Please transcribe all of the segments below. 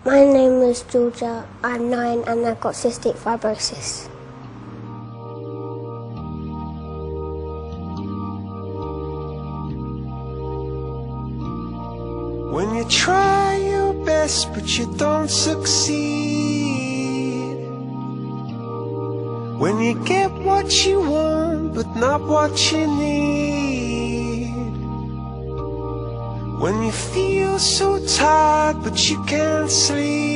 My name is Georgia. I'm 9 and I've got cystic fibrosis. When you try your best but you don't succeed, when you get what you want but not what you need, when you feel so tired but you can't sleep,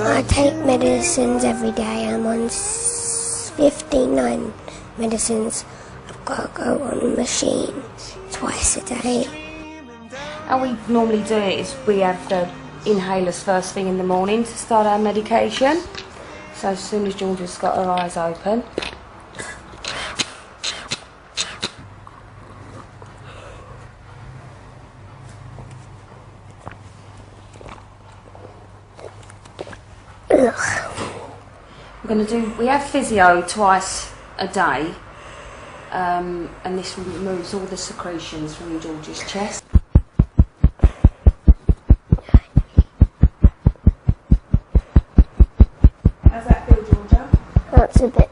I take medicines every day. I'm on 59 medicines. I've got to go on a machine twice a day. How we normally do it is we have the inhalers first thing in the morning to start our medication. So as soon as Georgia's got her eyes open, we have physio twice a day, and this removes all the secretions from George's chest. How's that feel, Georgia? That's a bit.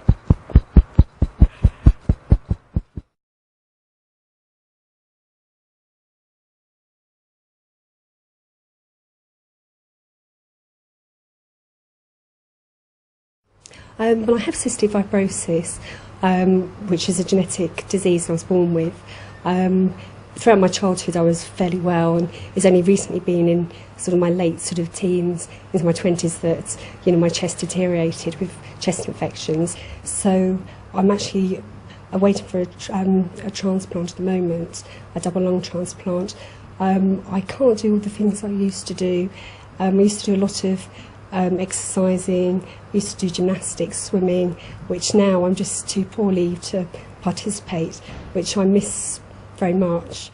Well, I have cystic fibrosis, which is a genetic disease I was born with. Throughout my childhood I was fairly well, and it's only recently been in sort of my late sort of teens, into my 20s, that my chest deteriorated with chest infections. So I'm actually waiting for a transplant at the moment, a double lung transplant. I can't do all the things I used to do. I used to do a lot of exercising, used to do gymnastics, swimming, which now I'm just too poorly to participate, which I miss very much.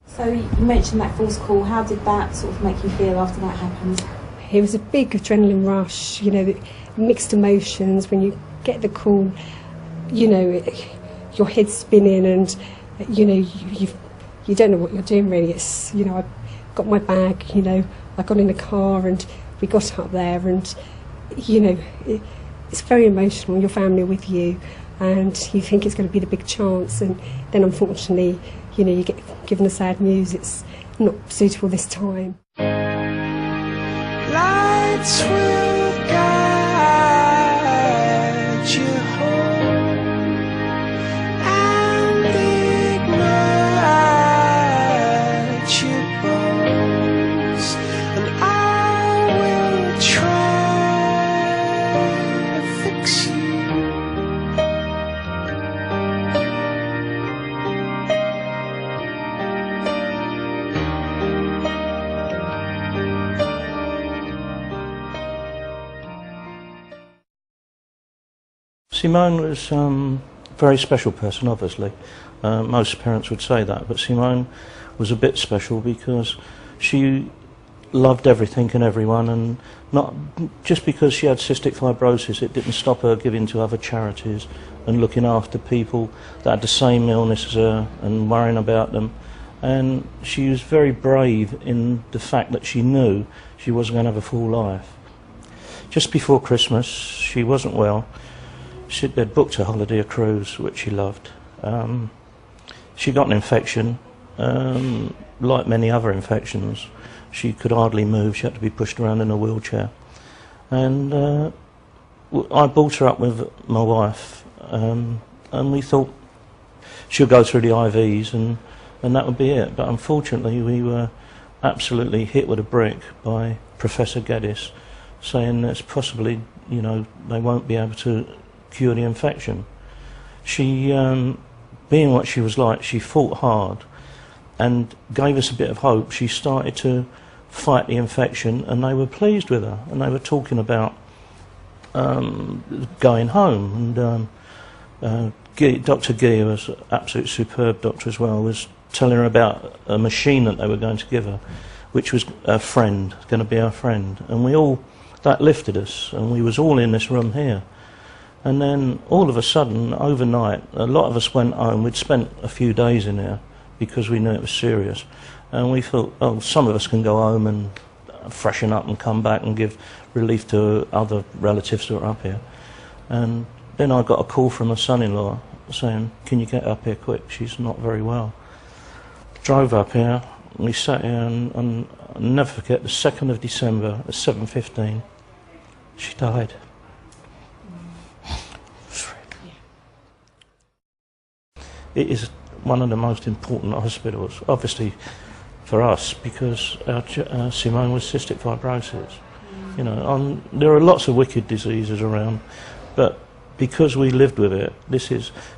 So you mentioned that false call. How did that sort of make you feel after that happened? It was a big adrenaline rush, mixed emotions when you get the call. Your head's spinning and you don't know what you're doing really. It's I got my bag, I got in the car and we got up there, and it's very emotional. Your family are with you and you think it's going to be the big chance, and then unfortunately you get given the sad news it's not suitable this time. lights will guide you home and ignite your bones, and I will try to fix you. Simone was a very special person, obviously. Most parents would say that, but Simone was a bit special because she loved everything and everyone, and not just because she had cystic fibrosis, it didn't stop her giving to other charities and looking after people that had the same illness as her and worrying about them. And she was very brave in the fact that she knew she wasn't going to have a full life. Just before Christmas, she wasn't well. They'd booked a holiday, a cruise, which she loved. She got an infection, like many other infections. She could hardly move, she had to be pushed around in a wheelchair. And I brought her up with my wife, and we thought she'll go through the IVs and that would be it. But unfortunately we were absolutely hit with a brick by Professor Geddes, saying that it's possibly, they won't be able to cure the infection. She, being what she was like, she fought hard and gave us a bit of hope. She started to fight the infection, and they were pleased with her, and they were talking about going home. And Dr. Guy, who was an absolute superb doctor as well, was telling her about a machine that they were going to give her, which was a friend, going to be our friend. And we all that lifted us, and we was all in this room here. And then all of a sudden, overnight, a lot of us went home. We'd spent a few days in here because we knew it was serious. And we thought, oh, some of us can go home and freshen up and come back and give relief to other relatives that are up here. And then I got a call from my son-in-law saying, can you get up here quick? She's not very well. Drove up here, we sat here, and I'll never forget the 2nd of December at 7:15, she died. It is one of the most important hospitals, obviously for us, because Simone was cystic fibrosis. You know, there are lots of wicked diseases around, but because we lived with it,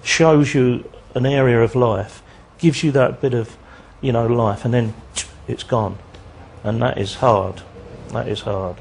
shows you an area of life, gives you that bit of, you know, life, and then it's gone, and that is hard. That is hard.